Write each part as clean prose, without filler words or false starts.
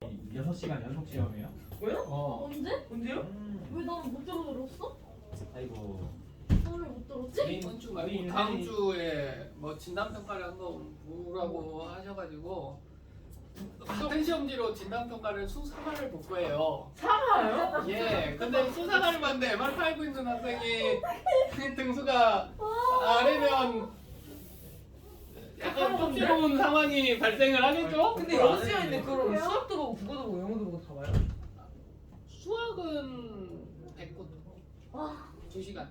6시간 연속 시험이에요? 왜요? 언제? 언제요? 왜 나는 못 들었어? 아이고. 나를 못 들었지? 이번 주 말고 다음 주에 뭐 진단 평가를 한번 보라고 하셔가지고 같은 시험지로 진단 평가를 수사과를 볼 거예요. 사과요? 예. 근데 수사과를 봤는데 MR 팔고 있는 학생이 등수가 아래면 약간 좁지러운 상황이 발생을 하겠죠? 근데 6시간인데 그럼 수학도 보고 국어도 보고 영어도 보고 다 봐요? 수학은 100분, 와. 2시간.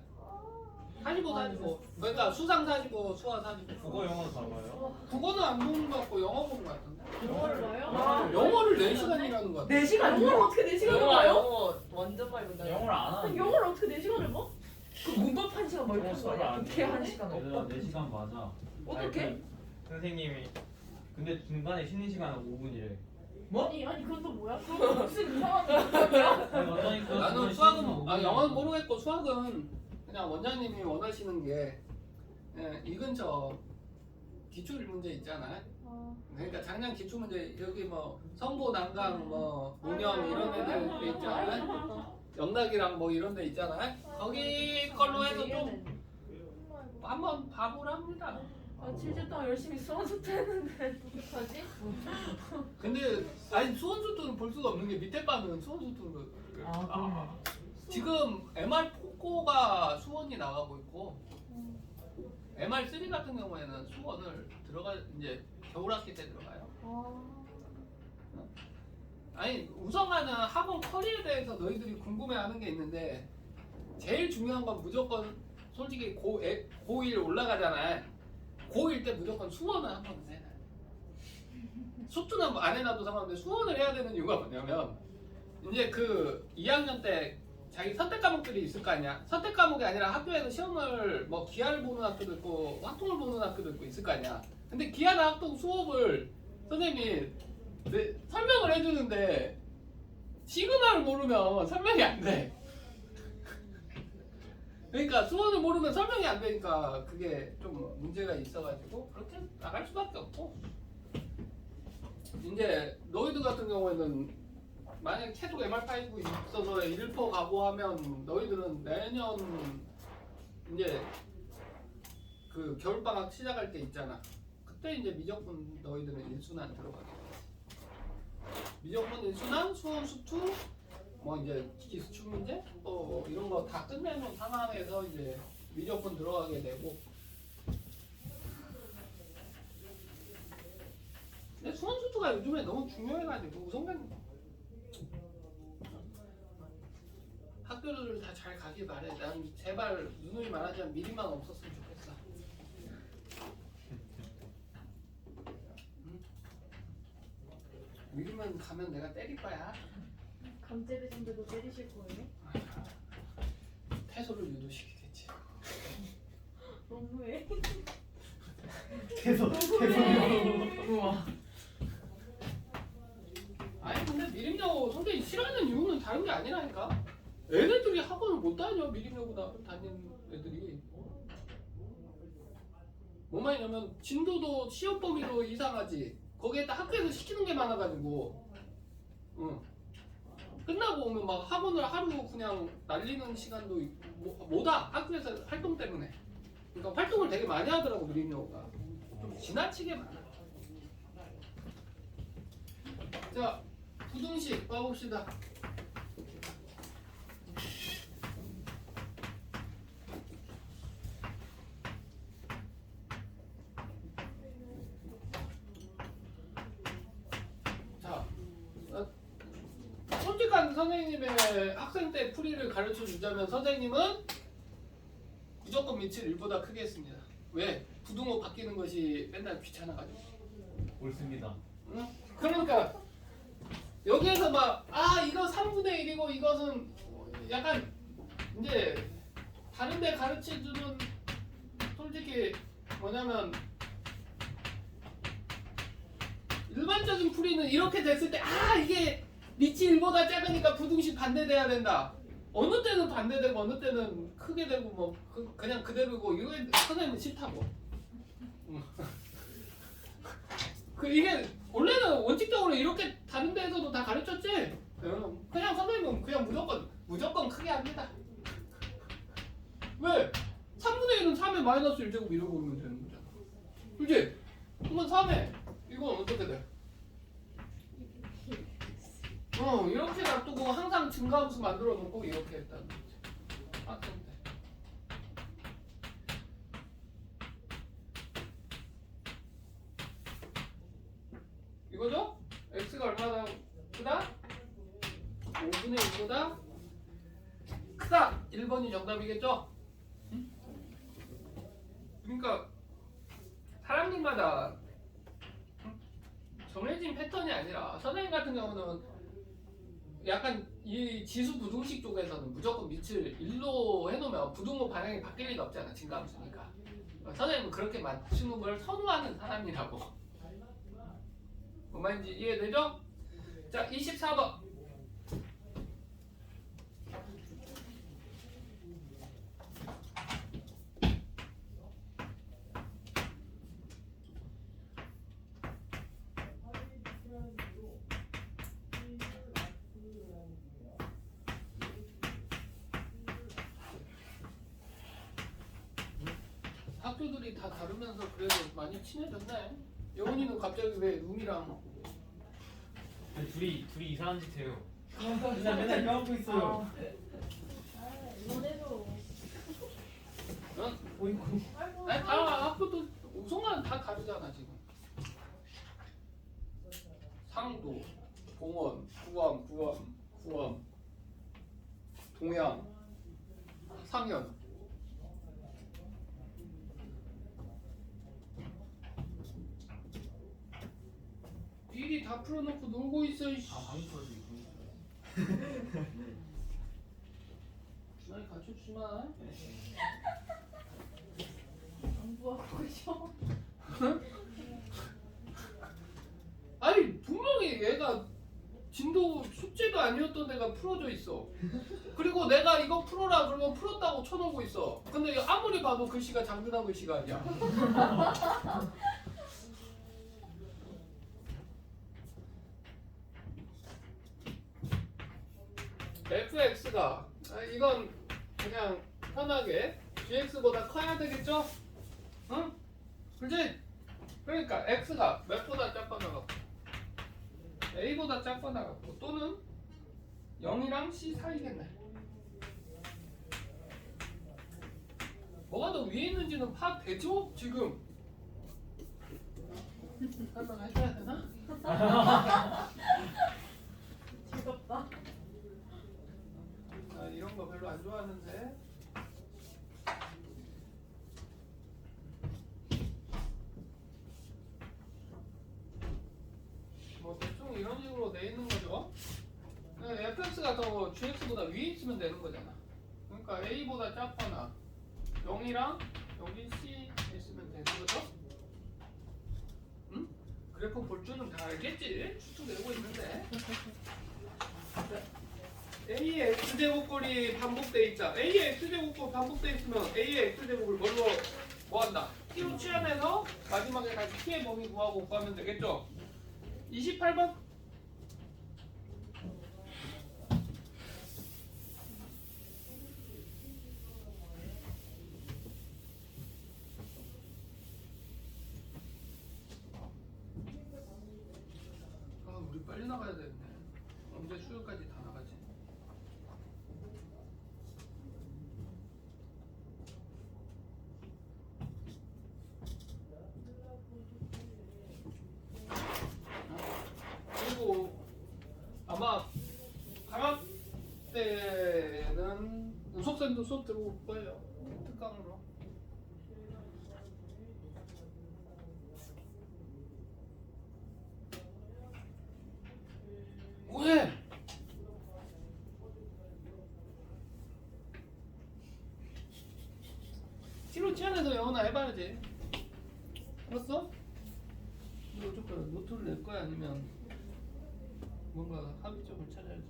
45, 45. 그러니까 수상 45, 수학 45. 국어 영어로 다 봐요? 국어는 안 보는 것 같고 영어 보는 것 같은데. 영어를 봐요? 영어를 4시간이라는 것 같아. 4시간이요? 영어를 어떻게 4시간을 영어 봐요? 영어 완전 많이 본다. 영어를 안 하는데. 영어를 어떻게 4시간을 봐? 그 문법 1시간 뭐 이렇게 하는 거 아니야? 어떻게 1시간 얘들아 없고? 4시간 맞아. 어떻게? 아니, 선생님이 근데 중간에 쉬는 시간은 5분이래. 뭐? 아니 그건 또 뭐야? 그건 무슨 이상한 거야? 아니 원장님 나는 수학은 영어는 모르겠고 수학은 그냥 원장님이 원하시는 게 이 근처 기출 문제 있잖아. 그러니까 작년 기출 문제 여기 뭐 성보 난강 뭐 문영 이런 애들 있잖아. 영락이랑 뭐 이런 데 있잖아. 거기 걸로 해서 좀 한번 봐보랍니다. 아 7주 동안 열심히 수원수트 했는데 어떡하지? 근데 아니 수원수투는 볼 수가 없는 게 밑에 바는 수원수투를 그러네. 지금 MR 포코가 수원이 나가고 있고 MR3 같은 경우에는 수원을 이제 겨울학기 때 들어가요. 아니 우선하는 학원 커리에 대해서 너희들이 궁금해하는 게 있는데 제일 중요한 건 무조건 솔직히 고1 올라가잖아. 고1 때 무조건 수원을 한 번은 해놔. 수투는 안 해놔도 상관없는데 수원을 해야 되는 이유가 뭐냐면 이제 그 2학년 때 자기 선택 과목들이 있을 거 아니야. 선택 과목이 아니라 학교에서 시험을 뭐 기하를 보는 학교도 있고 학통을 보는 학교도 있고 있을 거 아니야. 근데 기하나 학통 수업을 선생님이 설명을 해주는데 시그마를 모르면 설명이 안 돼. 그러니까 수원을 모르면 설명이 안 되니까 그게 좀 문제가 있어가지고 그렇게 나갈 수밖에 없고 이제 너희들 같은 경우에는 만약에 계속 MR5 있어서 1% 각오하면 너희들은 내년 이제 그 겨울방학 시작할 때 있잖아. 그때 이제 미적분 너희들은 일순환 들어가게 돼. 미적분 일순환, 수원 수투, 뭐 이제 기수축 문제, 또 이런 거 다 끝내는 상황에서 이제 미적분 들어가게 되고. 근데 수원 수투가 요즘에 너무 중요해가지고 우선은 학교를 다 잘 가길 바래. 난 제발 누누이 말하자면 미리만 없었으면 좋겠어. 응? 미리만 가면 내가 때릴 거야. 강제되신데도 때리실 거예요? 태소를 유도시키겠지. 너무해. 계속 우와. 아니 근데 미림여고 선생님 싫어하는 이유는 다른 게 아니라니까. 애들이 학원을 못 다녀. 미림여고 다니는 애들이. 뭔 말이냐면 진도도 시험 범위도 이상하지. 거기에다 학교에서 시키는 게 많아가지고 응. 끝나고 오면 막 학원을 하루 그냥 날리는 시간도 뭐다 학교에서 활동 때문에. 그러니까 활동을 되게 많이 하더라고 미림여고가. 좀 지나치게 많아. 자 부등식 봐봅시다. 솔직한 선생님의 학생 때 풀이를 가르쳐 주자면 선생님은 무조건 밑을 1보다 크게 했습니다. 왜? 부등호 바뀌는 것이 맨날 귀찮아가지고. 옳습니다. 응? 그러니까 여기에서 막 이거 3분의 1이고 이것은 약간 이제 다른데 가르쳐주는 솔직히 뭐냐면 일반적인 풀이는 이렇게 됐을 때 이게 밑이 1보다 작으니까 부등식 반대돼야 된다. 어느 때는 반대되고 어느 때는 크게 되고 뭐 그냥 그대로고 이거 선생님은 싫다고. 이게 원래는 원칙적으로 이렇게 다른 데에서도 다 가르쳤지. 그냥 선생님은 그냥 무조건 크게 합니다. 왜? 3분의 1은 3의 마이너스 1제곱 이러고 오면 되는 거잖아. 그치? 그러면 3에 이건 어떻게 돼? 이렇게 놔두고 항상 증가함수 만들어 놓고 이렇게 했다는 거지. 맞던데. 이거죠? x가 얼마나 크다? 5분의 1보다 크다! 1번이 정답이겠죠? 응? 그러니까 사람들마다 정해진 패턴이 아니라 선생님 같은 경우는 약간 이 지수 부등식 쪽에서는 무조건 밑을 1로 해놓으면 부등호 방향이 바뀔 리가 없잖아. 증가함수니까. 선생님은 그렇게 맞추는 걸 선호하는 사람이라고. 뭔 말인지 이해되죠? 자, 24번. 학교들이 다 다르면서 그래도 많이 친해졌네. 영훈이는 갑자기 왜 룸이랑 둘이 이상한 짓 해요. 맨날 껴안고 있어요. 이번에도 응? 어이구. 아니 다 학교도 우성은 다 다르잖아 지금. 상도, 봉원, 구암, 동양, 상현. 일이 다 풀어놓고 놀고 있어. 이씨. 주말에 가르쳐주마. 공부하고 있어. 아니 분명히 얘가 진도 숙제도 아니었던 애가 풀어져 있어. 그리고 내가 이거 풀어라 그러면 풀었다고 쳐놓고 있어. 근데 아무리 봐도 글씨가 장준하 글씨가 아니야. fx가 이건 그냥 편하게 gx보다 커야 되겠죠? 응? 그렇지? 그러니까 x가 몇보다 작거나 같고 a보다 작거나 같고 또는 0이랑 c 사이겠네. 뭐가 더 위에 있는지는 파악되죠? 지금 설명해줘야 되나? 즐겁다. 이런 거 별로 안 좋아하는데. 뭐 대충 이런 식으로 돼 있는 거죠. fx가 더 gx보다 위에 있으면 되는 거잖아. 그러니까 a보다 작거나 0이랑 여기 c 있으면 되는 거죠. 응? 그래프 볼 줄은 다 알겠지? 추측 내고 있는데. A의 x제곱꼴이 반복돼 있자. A의 x제곱꼴 반복돼 있으면 A의 x제곱을 뭘로 뭐한다? T로 취한해서 마지막에 다시 T의 범위 구하고 구하면 되겠죠? 28번. 우리 빨리 나가야 되겠네. 언제 수요일까지 다 나가지? 그리고 아마 방학 때는 우석쌤도 수업 들어올 거예요. 특강으로. 뭐해? 티로 치안해서 영어나 해봐야지. 알았어? 너 어쩔 노트를 낼 거야 아니면 뭔가 합의점을 찾아야지.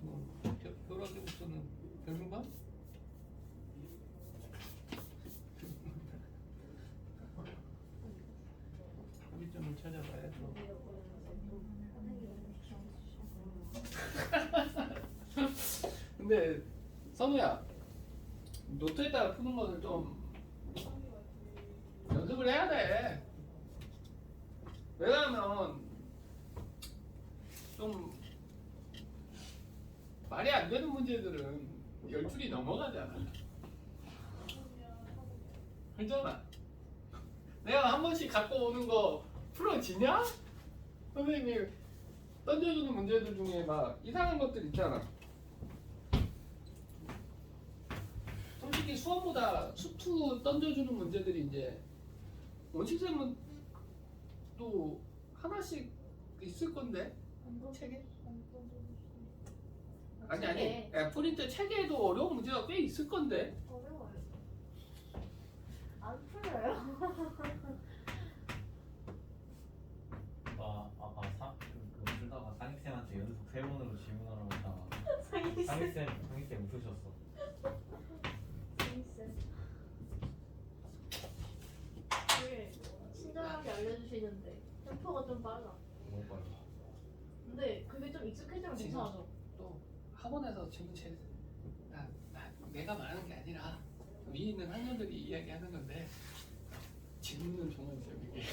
뭐 결합해부터는 별무반? 합의점을 찾아. 근데 선우야, 노트에다가 푸는 것을 좀 연습을 해야 돼. 왜냐하면 좀 말이 안 되는 문제들은 10줄이 넘어가잖아. 알잖아. 내가 한 번씩 갖고 오는 거 풀어지냐? 선생님이 던져주는 문제들 중에 막 이상한 것들 있잖아. 솔직히 수험보다 수투 던져주는 문제들이 이제 원칙쌤은 또 하나씩 있을 건데 책에? 아니 프린트 책에도 어려운 문제가 꽤 있을 건데. 어려워요. 안 풀려요. 아까 그거 쓰다가 상익쌤한테 연속 3번으로 질문하라고 했잖아. 상희쌤. 상익쌤 웃으셨어. 상희쌤. 되게 친절하게 알려주시는데 템포가 좀 빨라. 너무 빨라. 근데 그게 좀 익숙해지면 괜찮아져. 또 학원에서 질문 내가 말하는 게 아니라 위에 있는 학년들이 이야기하는 건데 질문은 정말 재밌게.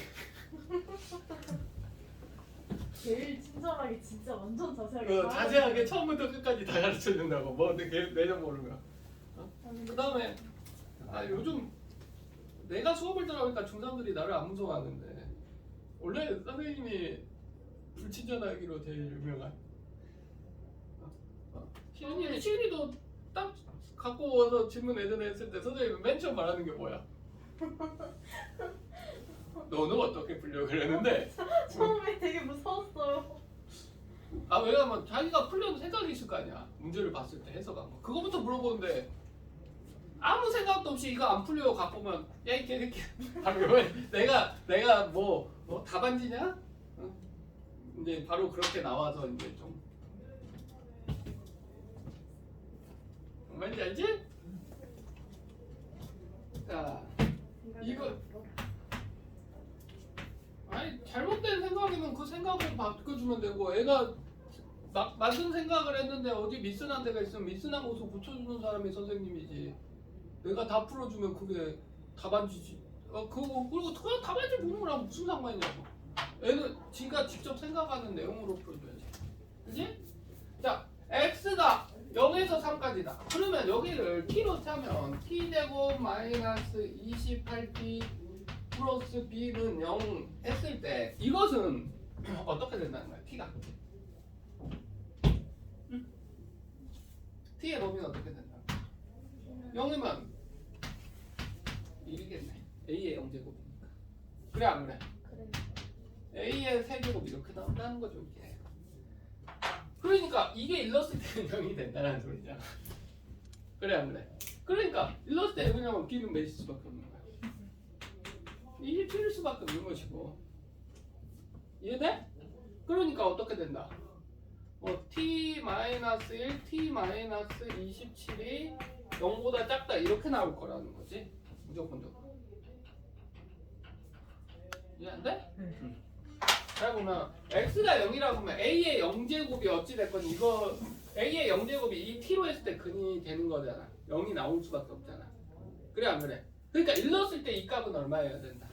제일 친절하게 진짜 완전 자세하게. 자세하게 처음부터 끝까지 다 가르쳐 준다고. 뭐 내가 모르면. 그 다음에 요즘 내가 수업을 들어보니까 중3들이 나를 안 무서워하는데 원래 선생님이 불친절하기로 제일 유명한 시은이도 딱 갖고 와서 질문 예전에 했을 때 선생님이 맨 처음 말하는 게 뭐야? 너는 어떻게 풀려? 그랬는데 처음에 되게 무서웠어요. 왜냐면 자기가 풀려도 생각이 있을 거 아니야. 문제를 봤을 때 해석한 거 그거부터 물어보는데 아무 생각도 없이 이거 안 풀려 갖고 오면 야 이 개새끼 바로 내가 뭐 답안지냐? 이제 바로 그렇게 나와서 이제 좀 뭔지 알지? 자 이거 잘못된 생각이면 그 생각을 바꿔주면 되고 애가 만든 생각을 했는데 어디 미스난 데가 있으면 미스난 곳을 고쳐주는 사람이 선생님이지. 내가 다 풀어주면 그게 답안지지. 그리고 그냥 답안지 보는 거랑 무슨 상관이냐고. 애는 지가 직접 생각하는 내용으로 풀어줘야지. 그지? 자, x가 0에서 3까지다. 그러면 여기를 t로 차면 t제곱 마이너스 28t 플러스 b는 0 했을 때 이것은 어떻게 된다는 거야? t가. 응? t의 범위는 어떻게 된다? 0이면 1이겠네. a의 0제곱이니까. 그래 안 그래? 그래. a의 세제곱 이렇게 나온다는 거죠 이게. 그러니까 이게 일렀을 때는 0이 된다는 소리잖아. 그래 안 그래? 그러니까 일렀을 때 그냥 b는 몇일 수밖에 없는 거야. 27일 수밖에 없는 것이고. 이해돼? 그러니까 어떻게 된다? t-1, t-27이 0보다 작다 이렇게 나올 거라는 거지. 무조건적으로. 이해 안 돼? 네. 잘 보면 x가 0이라고 하면 a의 0제곱이 어찌 됐건 이거 a의 0제곱이 이 t로 했을 때 근이 되는 거잖아. 0이 나올 수밖에 없잖아. 그래 안 그래? 그러니까 일렀을 때 이 값은 얼마여야 된다?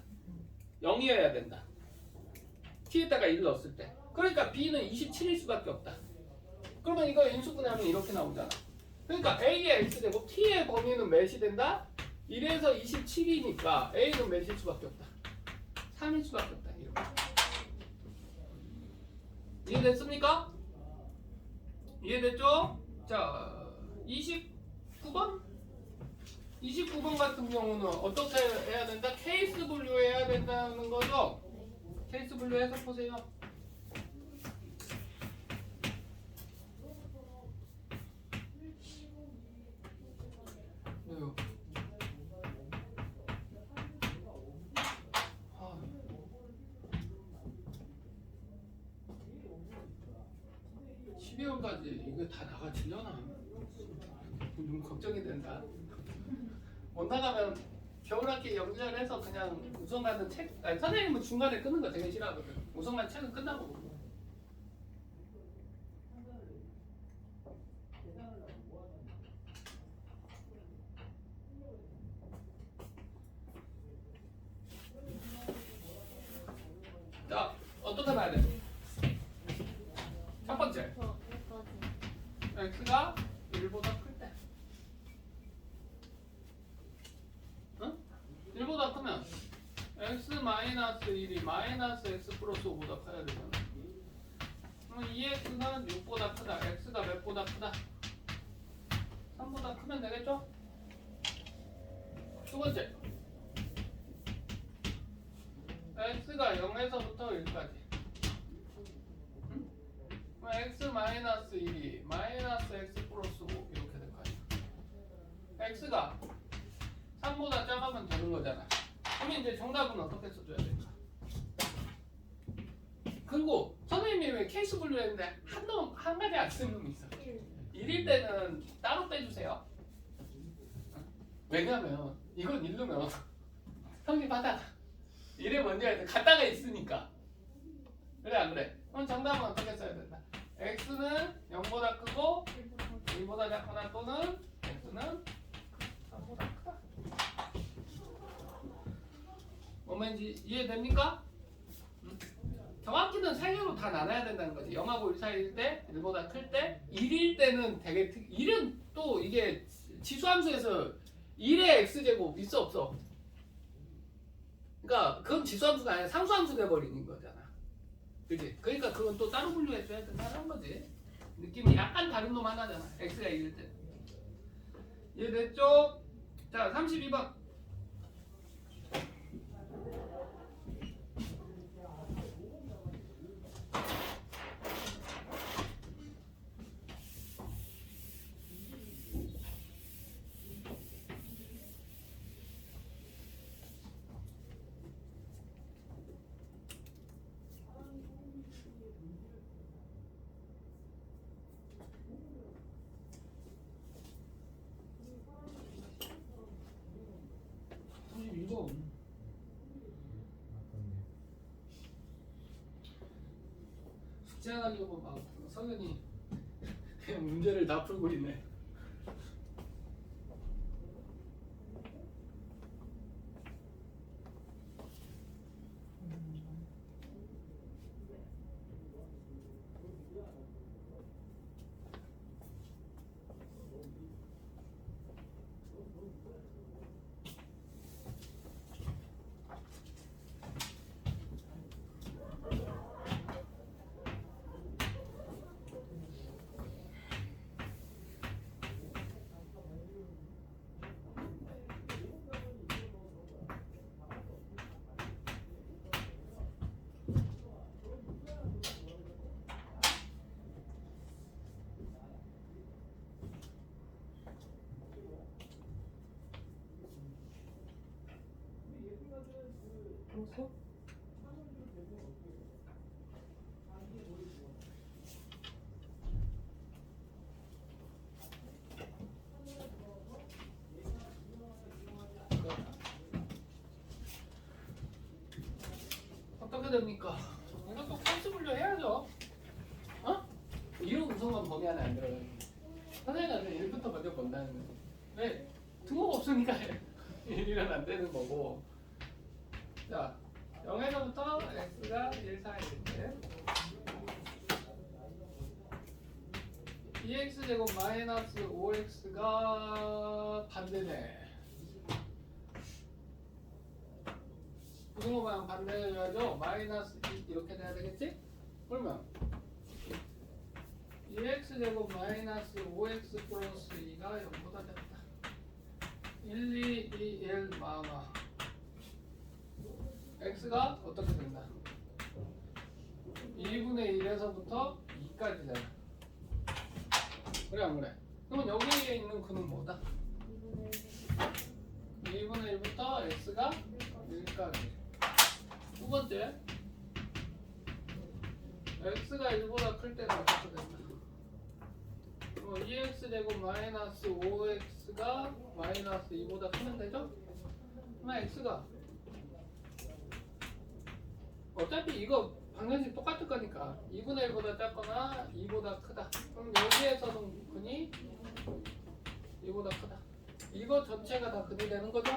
0이어야 된다. t에다가 1 넣었을 때. 그러니까 b는 27일 수밖에 없다. 그러면 이거 인수분해하면 이렇게 나오잖아. 그러니까 a의 x제곱 t의 범위는 몇이 된다? 1에서 27이니까 a는 몇일 수밖에 없다? 3일 수밖에 없다. 이렇게. 이해됐습니까? 이해됐죠? 자, 29번? 29번 같은 경우는 어떻게 해야 된다? 케이스 분류해야 된다는 거죠? 케이스 분류해서 보세요. 네요. 12월까지 이거 다 나가지려나? 좀 걱정이 된다. 못 나가면 겨울학기 연결해서 그냥 우선받은 책, 선생님은 중간에 끊는 거 되게 싫어하거든. 우선만 책은 끝나고 보고. 번째 여기까지. x가 1보다 클 때. 응? 1보다 크면 x 마이너스 1이 마이너스 x 플러스 5보다 커야 되잖아. 그럼 2x는 6보다 크다. x가 몇 보다 크다? 3보다 크면 되겠죠? 두 번째 x가 0에서부터 1까지. 응? 그럼 x 마이너스 1이 마이너스 x 플러스 5 이렇게 될 거 아니야. x가 3보다 작으면 되는 거잖아. 그럼 이제 정답은 어떻게 써줘야 될까? 그리고 선생님이 왜 케이스 분류했는데 한 가지 안 쓰는 놈이 있어. 1일 때는 따로 빼주세요. 왜냐면 이건 읽으면 성립하다가 1에 먼저 해야 돼. 갖다가 있으니까. 그래 안 그래? 그럼 정답은 어떻게 써야 된다? x는 0보다 크고 1보다 작거나 또는 x는 3보다 크다. 뭔 말인지 이해됩니까? 정확히는 세 개로 다 나눠야 된다는 거지. 0하고 1 사이일 때, 1보다 클 때, 1일 때는 되게 1은 또 이게 지수함수에서 1의 x제곱 있어 없어? 그러니까 그건 지수함수가 아니라 상수함수 돼버리는 거잖아. 그치? 그러니까 그건 또 따로 분류해줘야 된다는 거지. 느낌이 약간 다른 놈 하나잖아. x가 1일 때. 이해됐죠? 자, 32번. 이거 숙제 안 하려고 막 성현이 그냥 문제를 다 풀고 있네. 풀었어? 어떻게 됩니까? 이것도 펜스 분류 해야죠. 어? 이런 우선만 범위 안에 안 들어가요. 선생님은 1부터 먼저 본다는 거지. 왜? 등호가 없으니까 1이란 안 되는 거고. 자, 0에서부터 x가 1 사이일 때 2x제곱 마이너스 5x가 반대네. 부등호 방향 반대해줘야죠. 마이너스 2 이렇게 돼야 되겠지? 그러면 2x제곱 마이너스 5x 플러스 2가 0보다 작다. 1, 2, 2, 1 마마 x가 어떻게 된다? 2분의 1에서부터 2까지잖아. 그래 안 그래? 그러면 여기에 있는 근은 뭐다? 2분의 1부터 x가 1까지. 두 번째 x가 1보다 클 때는 어떻게 된다? 2x제곱 마이너스 5x가 마이너스 2보다 크면 되죠? 그러면 x가 어차피 이거 방정식 똑같을 거니까 2분의 1보다 작거나 2보다 크다. 그럼 여기에서는 근이 2보다 크다. 이거 전체가 다 근이 되는 거죠?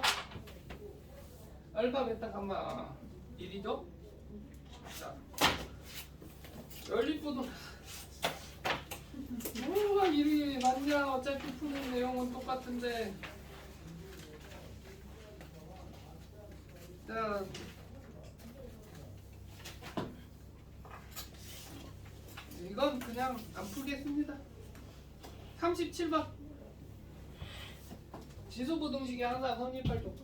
알파, 베타, 감마 1이죠? 자, 연립부등 일이 맞냐? 어차피 푸는 내용은 똑같은데. 자, 이건 그냥 안 풀겠습니다. 37번. 지수부등식이 항상 성립활동.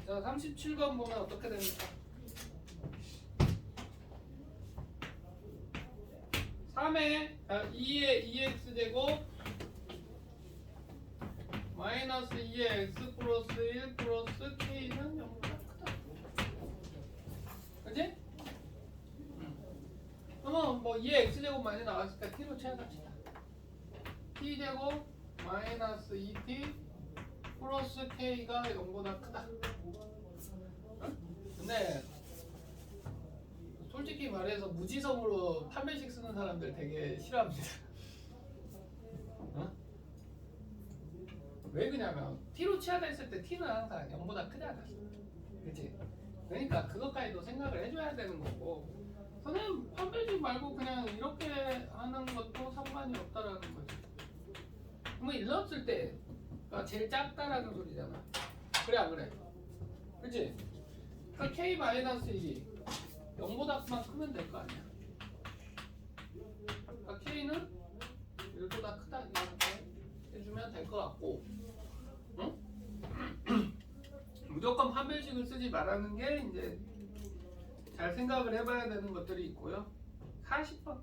자, 37번 보면 어떻게 됩니까? 3에 2의 2x제곱 마이너스 2의 x 플러스 1 플러스 k는 0보다 크다. 그치? 그러면 뭐 2의 x제곱 많이 나왔으니까 t로 채워갑시다. t제곱 마이너스 2t 플러스 k가 0보다 크다. 근데 솔직히 말해서 무지성으로 판별식 쓰는 사람들 되게 싫어합니다. 어? 왜 그러냐면 t로 치환했을 때 t는 항상 0보다 크잖아. 그치? 그러니까 그것까지도 생각을 해줘야 되는 거고, 선생님 판별식 말고 그냥 이렇게 하는 것도 상관이 없다라는 거지. 그러면 일렀을 때가 제일 작다라는 소리잖아. 그래 안 그래? 그치? 그러니까 k-1이 0보다만 크면 될 거 아니야. 그러니까 k는 1보다 크다 이렇게 해주면 될 것 같고, 응? 무조건 판별식을 쓰지 말라는 게 이제 잘 생각을 해봐야 되는 것들이 있고요. 40번.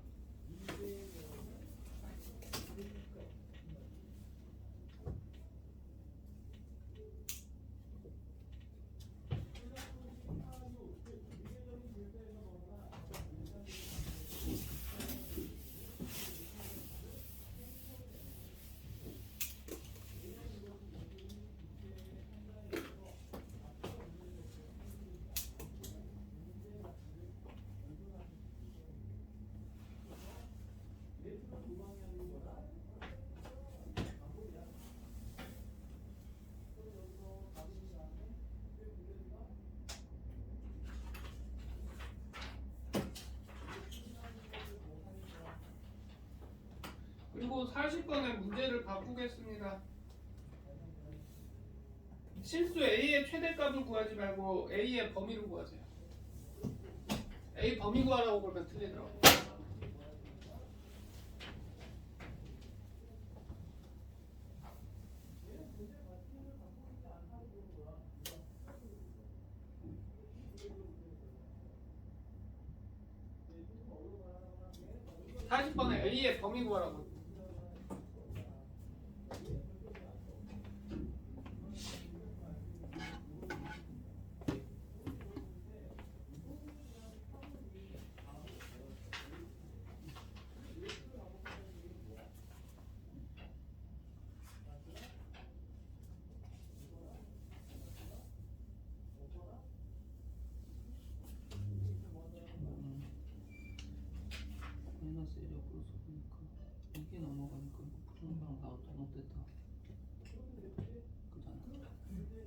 그리고 40번의 문제를 바꾸겠습니다. 실수 A의 최대값을 구하지 말고 A의 범위를 구하세요. A 범위 구하라고 그러면 틀리더라고. (40번에) A의 범위 구하라고. 마이너스 1이 옆으로 쏘니까 이게 넘어가니까 푸는 거랑 나랑 잘못됐다. 그잖아. 밑에도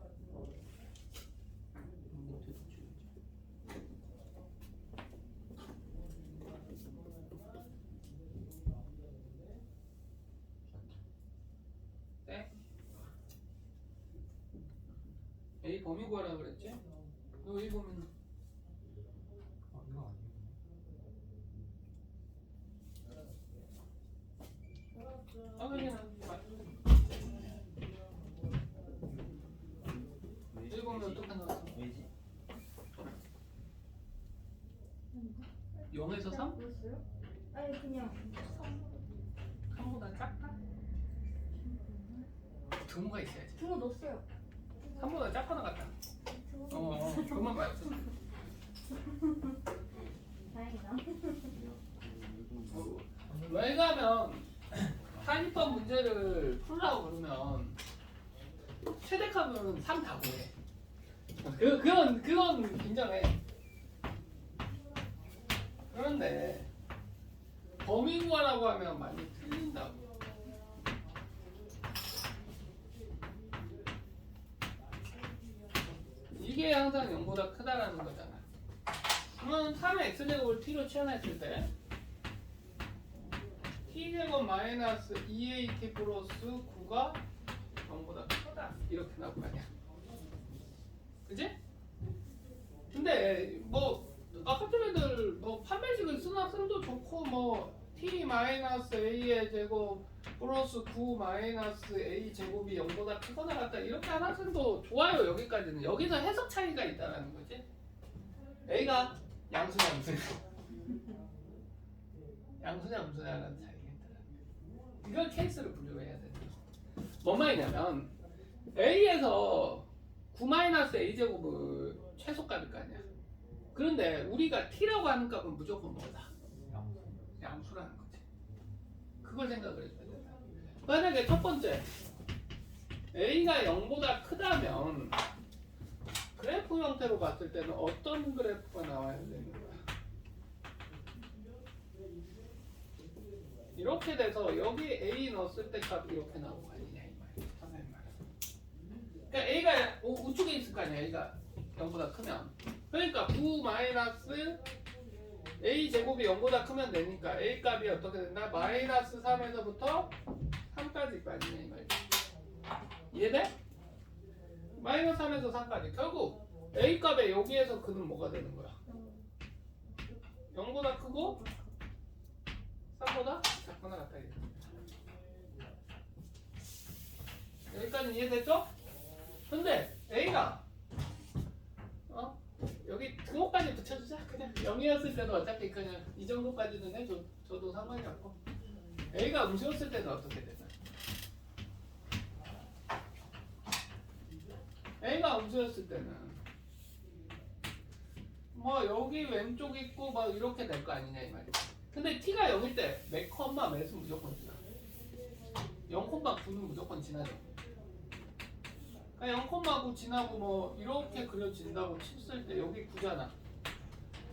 지우자. 네? A 범위 구하라고 그랬지? 여기 보면 그냥 여기 보면 어떡한 나왔어? 왜지? 0에서 3? 뭐였어요? 아니 그냥 3보다 작다? 등호가 있어야지. 등호 넣었어요. 3보다 작거나 같다. 그만 맞췄어. 다행이다. 왜냐면 40번 문제를 풀라고 그러면 최대값은 3 다 구해. 그건 인정해. 그런데 하는데 범위 구하라고 하면 많이 틀린다고. 이게 항상 0보다 크다라는 거잖아. 그러면 3의 x제곱을 t로 치환했을 때 t제곱 마이너스 2at 플러스 9가 0보다 크다 이렇게 나올 거 아니야. 그지? 근데 뭐 아까 좀 애들 뭐 판별식을 쓴 학생도 좋고 뭐 t 마이너스 a의 제곱 플러스 9 마이너스 a 제곱이 0보다 크거나 같다 이렇게 하는 학생도 좋아요. 여기까지는. 여기서 해석 차이가 있다라는 거지. a가 양수냐 음수냐 양수냐 음수냐라는 차이가 있다. 이걸 케이스를 분류해야 돼. 뭔 말이냐면 a에서 9 마이너스 a 제곱은 최소값일 거 아니야. 그런데 우리가 t라고 하는 값은 무조건 뭐다? 양수라는 거지. 그걸 생각을 해줘야 돼. 만약에 첫 번째 a가 0보다 크다면 그래프 형태로 봤을 때는 어떤 그래프가 나와야 되는 거야? 이렇게 돼서 여기 a 넣었을 때 값이 이렇게 나오는 거 아니냐 이 말이야. 선생님 말. 그러니까 a가 우측에 있을 거 아니야. a가 0보다 크면. 그러니까 9 마이너스 a 제곱이 0보다 크면 되니까 a 값이 어떻게 된다? 마이너스 3에서부터 3까지 빠지네 이 말이야. 이해돼? 마이너스 3에서 3까지. 결국 a 값에 여기에서 그는 뭐가 되는 거야? 0보다 크고 3보다 작거나 같다 이거. 여기까지 이해됐죠? 근데 a가 여기 등호까지 붙여주자. 그냥 0이었을 때도 어차피 그냥 이 정도까지는 해줘도 상관이 없고 a가 음수였을 때는 어떻게 되나? a가 음수였을 때는 뭐 여기 왼쪽 있고 막 이렇게 될 거 아니냐 이 말이야. 근데 t가 0일 때 몇 컴마 몇은 무조건 지나. 0,9는 무조건 지나죠. 0,9 지나고 뭐 이렇게 그려진다고 쳤을 때 여기 9잖아.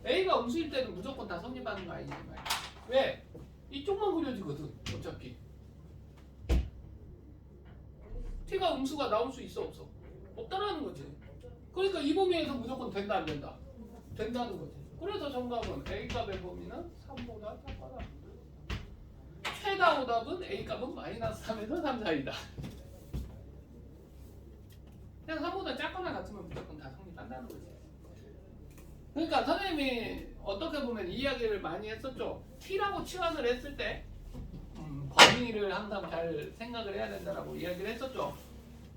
a가 음수일 때는 무조건 다 성립하는 거 아니냐 이 말이야. 왜? 이쪽만 그려지거든 어차피. t가 음수가 나올 수 있어 없어? 없다라는 거지. 그러니까 이 범위에서 무조건 된다 안 된다? 된다는 거지. 그래서 정답은 a 값의 범위는 3보다 작거나 최다 오답은 a 값은 마이너스 3에서 3 사이다. 그냥 3보다 작거나 같으면 무조건 다 성립한다는 거지. 그러니까 선생님이 어떻게 보면 이 이야기를 많이 했었죠. t라고 치환을 했을 때 범위를 항상 잘 생각을 해야 된다라고 이야기를 했었죠.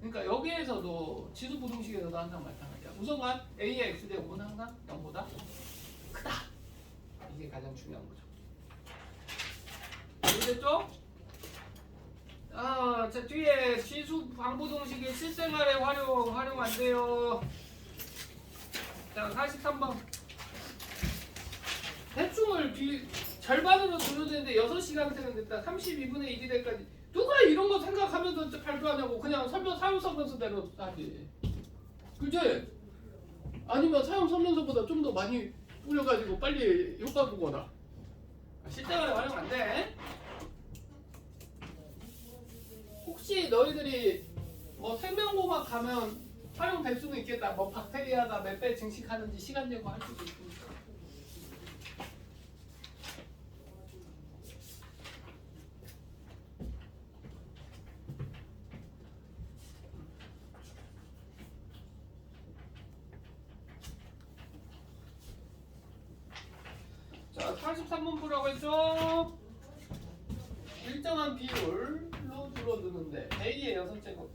그러니까 여기에서도 지수부등식에서도 항상 마찬가지야. 우선간 a의 x제곱은 항상 0보다 크다. 이게 가장 중요한 거죠. 이해됐죠? 자 뒤에 지수 방부등식이 실생활에 활용 안 돼요. 자 43번. 대충을 절반으로 줄여야 되는데 6시간째는 됐다. 32분의 1이 될까지. 누가 이런 거 생각하면서 발표하냐고. 그냥 사용 설명서대로 하지. 그치? 아니면 사용 설명서보다 좀 더 많이 뿌려가지고 빨리 효과 보거나. 실생활에 활용 안 돼. 혹시 너희들이 뭐 생명공학 가면 활용될 수는 있겠다. 뭐 박테리아가 몇 배 증식하는지 시간 제거 할 수도 있으니까. 자, 43번 보라고 했죠? 일정한 비율로 줄어드는데 A의 6제곱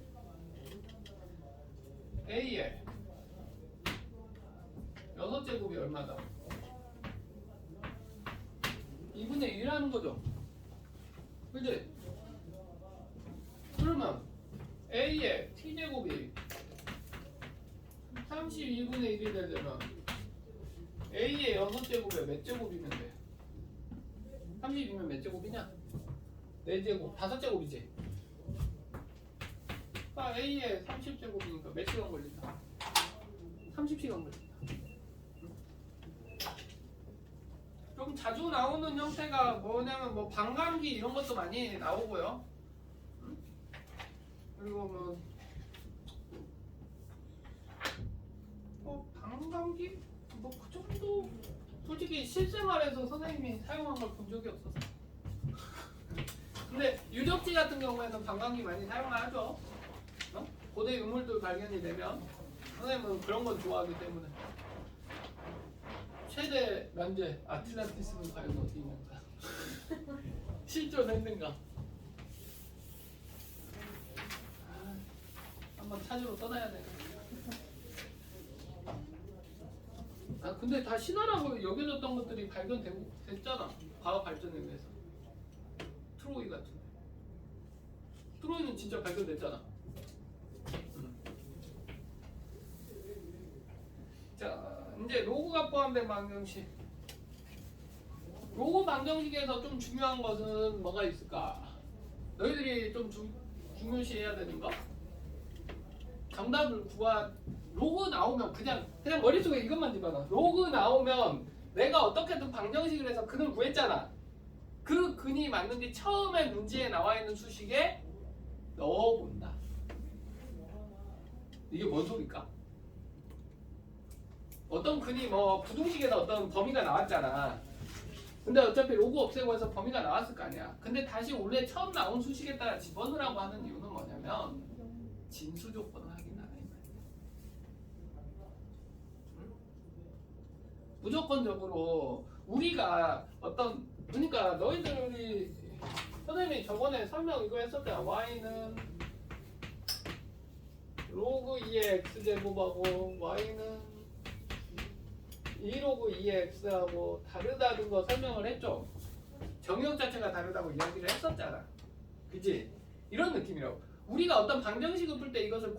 A의 6제곱이 얼마다? 2분의 1하는 거죠. 그치? 그러면 A의 T제곱이 32분의 1이 되려면 A의 6제곱에 몇 제곱이면 돼? 30이면 몇 제곱이냐? 4제곱, 5제곱이지? 그러니까 A에 30제곱이니까 몇 시간 걸린다? 30시간 걸린다. 좀 자주 나오는 형태가 뭐냐면 뭐 방광기 이런 것도 많이 나오고요. 그리고 방광기 뭐 그 정도 솔직히 실생활에서 선생님이 사용한 걸 본 적이 없어서. 근데 유적지 같은 경우에는 방광기 많이 사용하죠. 고대 유물들 발견이 되면 선생님은 그런 건 좋아하기 때문에. 최대 난제 아틀란티스는 과연 어디 있는가? 실존했는가? 한번 찾으러 떠나야 돼. 근데 다 신화라고 여겨졌던 것들이 발견됐잖아. 과학 발전에 의해서. 트로이 같은데. 트로이는 진짜 발견됐잖아. 자, 이제 로고가 포함된 방정식. 로고 방정식에서 좀 중요한 것은 뭐가 있을까? 너희들이 좀 중요시해야 되는 거? 정답을 로고 나오면 그냥 머릿속에 이것만 집어넣어. 로고 나오면 내가 어떻게든 방정식을 해서 근을 구했잖아. 그 근이 맞는지 처음에 문제에 나와 있는 수식에 넣어본다. 이게 뭔 소리일까? 어떤 근이 뭐 부등식에서 어떤 범위가 나왔잖아. 근데 어차피 로고 없애고 해서 범위가 나왔을 거 아니야. 근데 다시 원래 처음 나온 수식에 따라 집어넣으라고 하는 이유는 뭐냐면 진수 조건을 확인하라 이 말이야. 응? 무조건적으로 우리가 그러니까 너희들이 선생님이 저번에 설명 이거 했었잖아. y는 로그 2의 x제곱하고 y는 2로그 2의 x하고 다르다는 거 설명을 했죠. 정의역 자체가 다르다고 이야기를 했었잖아. 그치? 이런 느낌이라고. 우리가 어떤 방정식을 풀 때 이것을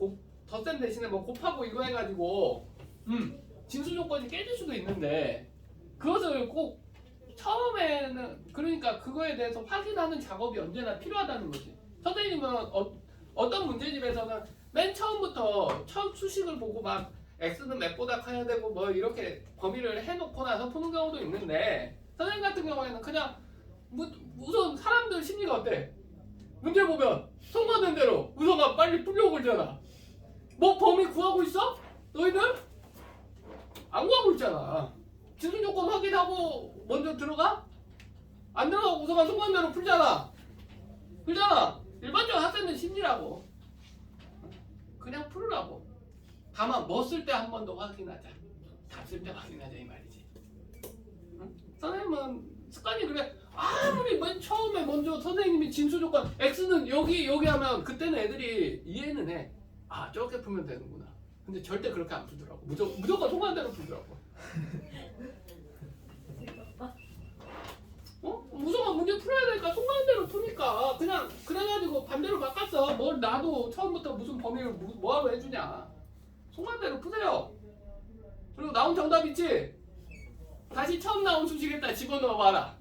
덧셈 대신에 뭐 곱하고 이거 해가지고 진수 조건이 깨질 수도 있는데 그것을 꼭 처음에는 그러니까 그거에 대해서 확인하는 작업이 언제나 필요하다는 거지. 선생님은 어떤 문제집에서는 맨 처음부터 첫 수식을 보고 막 x는 몇보다 커야 되고 뭐 이렇게 범위를 해놓고 나서 푸는 경우도 있는데 선생님 같은 경우에는 그냥 우선 사람들 심리가 어때? 문제 보면 성과된 대로 우선아 빨리 풀려고 그러잖아. 뭐 범위 구하고 있어? 너희들? 안 구하고 있잖아. 진수 조건 확인하고 먼저 들어가? 안 들어가고 우선아 성과된 대로 풀잖아. 그러잖아. 일반적인 학생들 심리라고. 그냥 풀으라고. 다만 뭐 쓸 때 한 번 더 확인하자. 답 쓸 때 확인하자 이 말이지. 응? 선생님은 습관이 그래. 아무리 맨 처음에 먼저 선생님이 진수 조건 x는 여기 하면 그때는 애들이 이해는 해. 아 저렇게 풀면 되는구나. 근데 절대 그렇게 안 풀더라고. 무조건 송한 대로 풀더라고. 무조건 문제 풀어야 되니까 송한 대로 푸니까 그냥 그래가지고 반대로 바꿨어. 뭘 나도 처음부터 무슨 범위를 뭐하러 해주냐. 송한대로 푸세요. 그리고 나온 정답 있지? 다시 처음 나온 수식에다 집어넣어 봐라.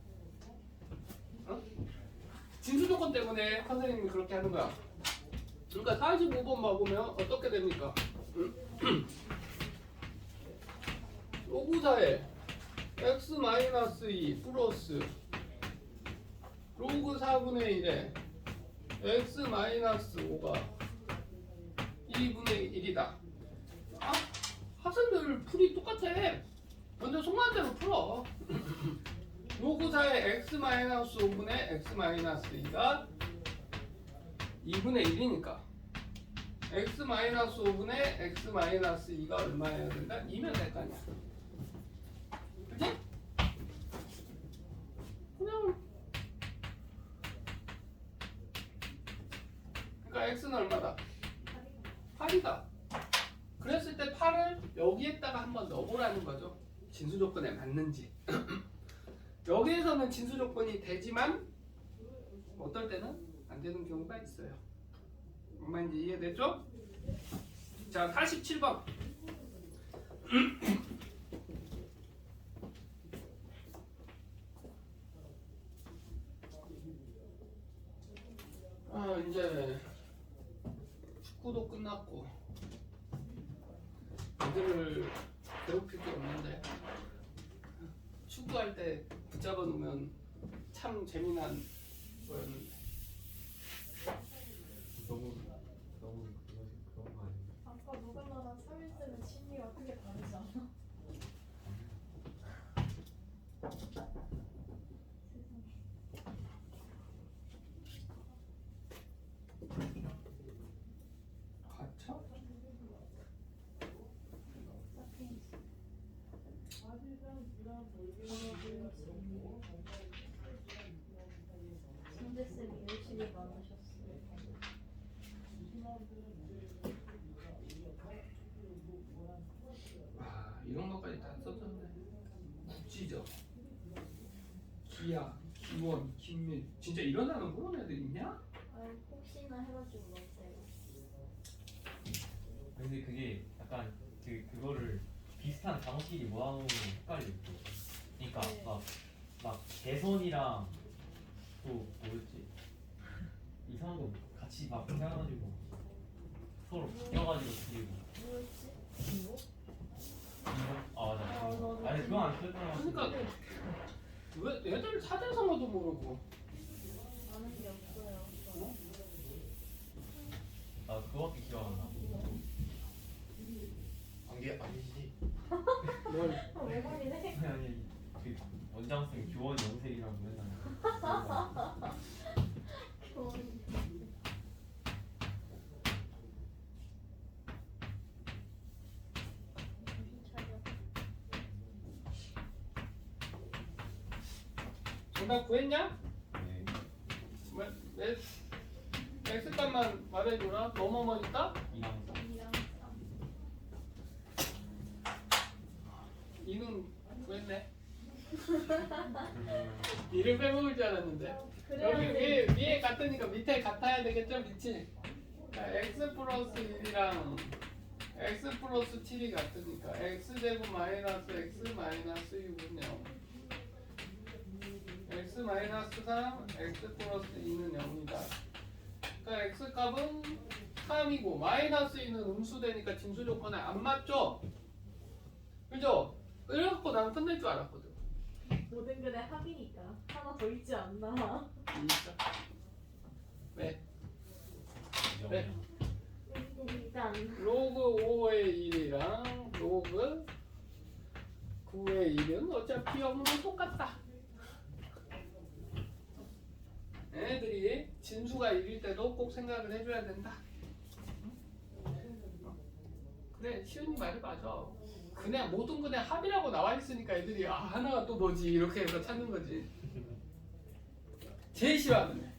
진수 조건 때문에 선생님이 그렇게 하는 거야. 그러니까 45번 먹으면 어떻게 됩니까? 로그4에 x-2 플러스 로그 4분의 1에 x-5가 2분의 1이다. 학생들 풀이 똑같아. 먼저 속만대로 풀어. 로그4의 x-5분의 x-2가 2분의 1이니까 x-5분의 x-2가 얼마여야 된다? 2면 될 거 아니야. 그치? 그냥 그러니까 x는 얼마다? 8이다. 그랬을 때 8을 여기에다가 한번 넣어보라는 거죠. 진수 조건에 맞는지. 여기에서는 진수 조건이 되지만 어떨 때는 안 되는 경우가 있어요. 얼마인지 이해됐죠? 자, 47번. 이제 축구도 끝났고 애들을 괴롭힐 게 없는데 수투할 때 붙잡아 놓으면 참 재미난 거였는데. 너무 그런 거 아니에요? 아까 누구마다 3일 때는 취미가 크게 다르지 않아? 가차? 진재쌤이 열심히 많으셨어요. 아, 이런 것까지 다 써졌네. 국지적, 기야, 기원, 김밀. 진짜 일어나는 그런 애들 있냐? 아, 혹시나 해가지고 물었어요. 근데 그게 약간 그거를 비슷한 단어끼리 모아놓으면 헷갈려. 그러니까 네. 막 개선이랑 또 뭐였지? 이상한 거 같이 막 해가지고 서로 바뀌어가지고 틀리고. 뭐였지? 이거? 아 맞아. 아, 나도 아니 그건 안 틀렸던 것 같은데. 그러니까 왜 애들 사대성어도 모르고. 아는 게 없어요. 나 그거밖에 기억 안 나. 아니지. 뭘? 외국이네? 아니 그 원장쌤 교원 영색이라고 맨날. 교원. 정신 차려. 정답 구했냐? 네. 내 X값만 말해줘라. 뭐뭐뭐 있다? 이랑서. 이랑 이는 구했네. 이를 빼먹을 줄 알았는데. 여기 위에 같으니까 밑에 같아야 되겠죠? 밑이. 자, x 플러스 1이랑 x 플러스 7이 같으니까 x제곱 마이너스 x 마이너스 6은 0. x 마이너스 3, x 플러스 2는 0이다. 그러니까 x 값은 3이고 마이너스 2는 음수되니까 진수 조건에 안 맞죠? 그죠? 이래갖고 난 끝낼 줄 알았거든. 모든 글의 합이니까 하나 더 있지 않나? 진짜. 왜? 네. 일단 로그 5의 1이랑 로그 9의 1은 어차피 0으로 똑같다. 애들이 진수가 1일 때도 꼭 생각을 해줘야 된다. 그래, 시은이 말이 맞아. 그냥 모든 그냥 합이라고 나와 있으니까 애들이 아 하나가 또 뭐지 이렇게 해서 찾는 거지. 제일 싫어하는 애.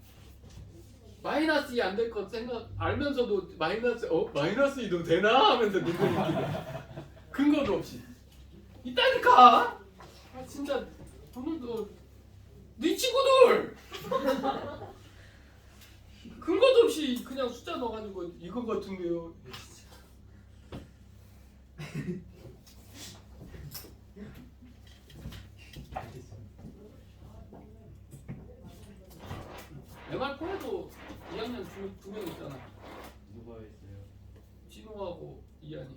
마이너스 2 안 될 것 생각 알면서도 마이너스 2도 되나 하면서 눈물이 근거도 없이 있다니까. 아 진짜 오늘도 네 친구들 근거도 없이 그냥 숫자 넣어가지고 이거 같은데요. MR4에도 2학년 두 명 있잖아. 누가 했어요? 진호하고 이한이.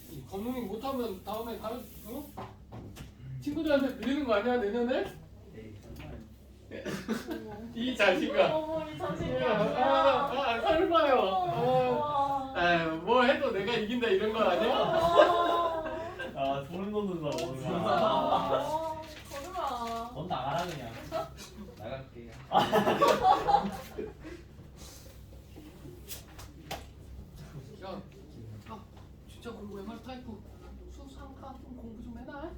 이 검은이 못하면 다음에 가면 친구들한테 밀리는 거 아니야 내년에? 네 정말. 이 자식아. 어머 이 자식이 설마요. 뭐 해도 내가 이긴다 이런 거 아니야? 아 소름 돋는다 오늘. 거들아. 넌 나가라 그냥. 나갈게. 야, 진짜 공부 MR 타입 수상과 좀 공부 좀 해놔.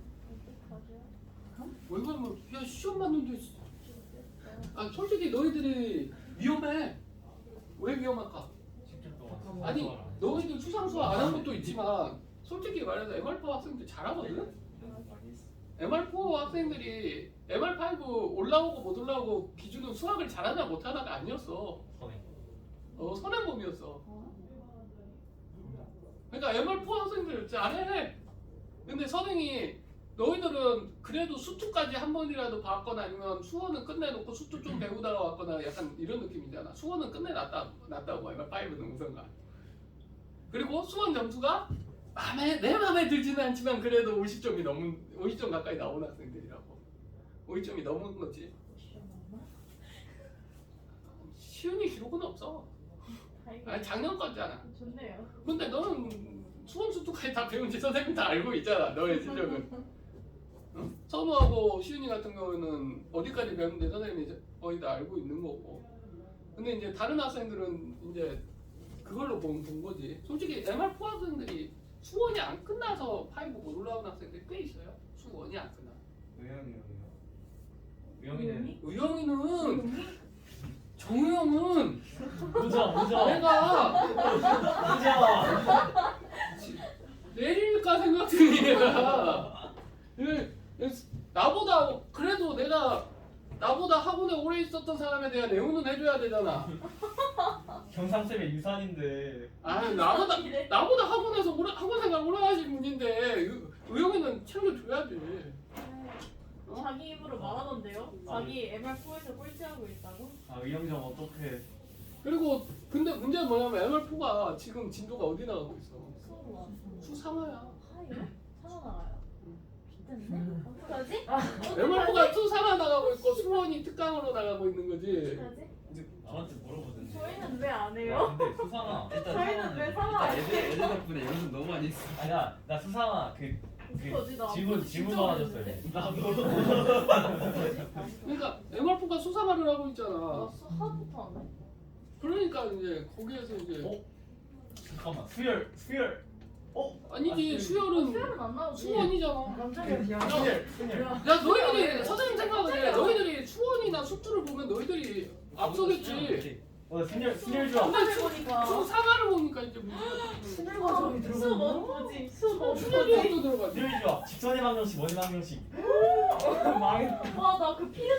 왜 그러면 야 시험 봤는데. 아 솔직히 너희들이 위험해. 왜 위험할까? 10년 동안. 아니 너희들 수상수화 안 한 것도 있지만 솔직히 말해서 MR4 학생들 잘하거든? MR4 학생들이 MR5 올라오고 못 올라오고 기준은 수학을 잘하나 못하나가 아니었어. 선행범이었어. 그러니까 MR4 학생들 잘해. 근데 선행이 너희들은 그래도 수투까지 한 번이라도 봤거나 아니면 수어는 끝내놓고 수투 좀 배우다가 왔거나 약간 이런 느낌이잖아. 수어는 끝내놨다고 MR5는 우선가. 그리고 수원 점수가 내 마음에 들지는 않지만 그래도 50점 가까이 나온 학생들이라고. 50점이 넘은 거지. 시윤이 기록은 없어. 아니 작년 거잖아. 좋네요. 근데 너는 수원 수투까지 다 배운지 선생님 다 알고 있잖아. 너의 실력은. 응? 선우하고 시윤이 같은 경우는 어디까지 배웠는데 선생님이 거의 다 알고 있는 거고. 근데 이제 다른 학생들은 이제 그걸로 본 거지. 솔직히 MR4 학생들이 수원이 안 끝나서 5 못 올라온 학생들이 꽤 있어요. 수원이 안 끝나. 의영이는 의영이는 정우영은 보자 내가 보자. 내릴까 생각 중이야. 나보다 그래도 나보다 학원에 오래 있었던 사람에 대한 내용은 해줘야 되잖아. 경상쌤의 유산인데. 아 나보다 학원에서 학원 생활 오래 하신 분인데 의영이는 챙겨줘야지. 자기 입으로 말하던데요? 자기 MR4에서 꼴찌하고 있다고? 아 의영정 어떡해. 그리고 근데 문제는 뭐냐면 MR4가 지금 진도가 어디 나가고 있어? 수원 수상화야. 하이요? 살아나가요? 비슷한데? 어떡하지? MR4가 수상화 나가고 있고 수원이 특강으로 나가고 있는 거지. 어떡하지? 저한테 물어보던데. 저희는 왜 안 야, 해요? 근데 수상아. 저희는 왜 상화 안 해요? 애들 덕분에 연습 너무 많이 했어. 아니야 나 수상아 어떡하지? 나 질문 진짜 받아줬어요. 어려운데? 나도. 그러니까 MR4가 수상화를 하고 나 있잖아. 하부터 안 해? 그러니까 이제 거기에서 이제 어? 잠깐만 수열. 아니지 아, 수열은 수혈은 안 나오지? 수원이잖아. 깜짝이야. 수열. 야 너희들이 선생님 생각을 해. 너희들이 수원이나 숙주를 보면 너희들이 앞서겠지. 수열 좋아. 한번을 보니까 수상화를 보니까 이제 문제가 신들과 저기 수 들어가. 뭐지? 수 뭐지? 수열도 들어가지. 수열 좋아. 직선의 방정식, 원의 방정식. 망했다. 와나 그 필요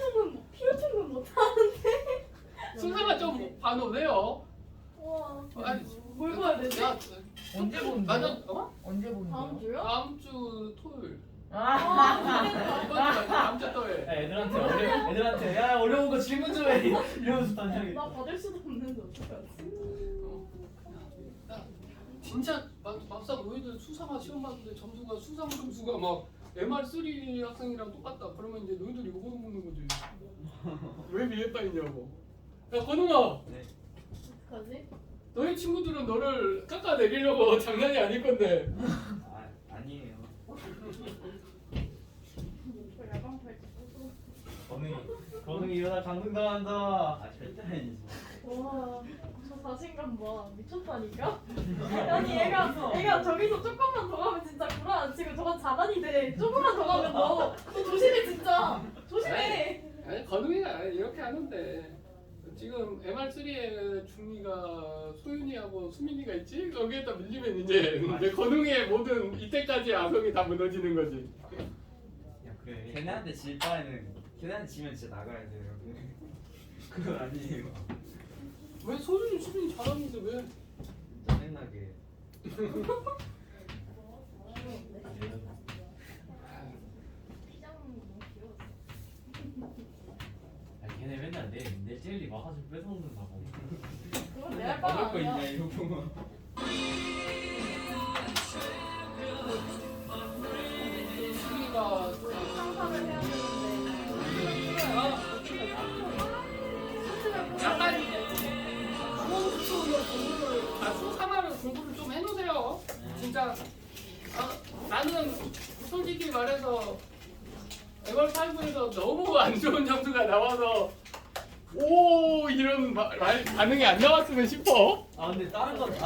충분 못하는데 수상화 좀 봐놓으세요. 와 아니, 뭘 봐야 되지? 야, 언제 보는데요? 맞아. 언제 다음 보는데요? 주요? 다음 주 토요일. 아. 이번 주 말고 다음 주 토요일. 야, 애들한테 야 어려운 거 질문 좀 해. 이러면서 던져야겠다. 나 받을 수도 없는데 어떡하지? 야, 진짜 막상 너희들 수상화 시험 봤는데 점수가 수상 점수가 막 MR3 학생이랑 똑같다. 그러면 이제 너희들이 요거는 묻는 거지. 왜 위에다 있냐고. 야 건웅아, 어떡하지? 너희 친구들은 너를 깎아내리려고 장난이 아닐 건데. 아니에요. 저 야광 팔찌 써서 건웅이 일어나 강등당한다. 아 절대 아니지. 와저 자신감 봐 미쳤다니까? 아니 얘가 저기서 조금만 더 가면 진짜 구라 안 치고 저건 자만이 돼 조금만 더 가면 너 조심해 진짜 조심해 아니 건웅이가 이렇게 하는데 지금 MR3에 중이가 소윤이하고 수민이가 있지? 거기에다 밀리면 이제 내 건웅이의 모든 이때까지 아성이 다 무너지는 거지. 야 그래. 걔네한테 질 바에는 걔네한테 지면 진짜 나가야 돼요. 그건 아니에요. 왜 소윤이 수민이 잘하는데 왜? 짜증나게. 피장 너무 귀여웠어 아니 걔네 맨날 내 젤리 와가지고 뺏어먹는다고. 그건 내할 바가 먹을 거 아니야 있냐 이거 보면. 수민이가 상상을 해야 되는데 약간 수상화를 공부를 좀 해놓으세요. 진짜 나는 솔직히 말해서 MR5에서 너무 안 좋은 점수가 나와서 오 이런 반응이 안 나왔으면 싶어. 아 근데 다른 건 다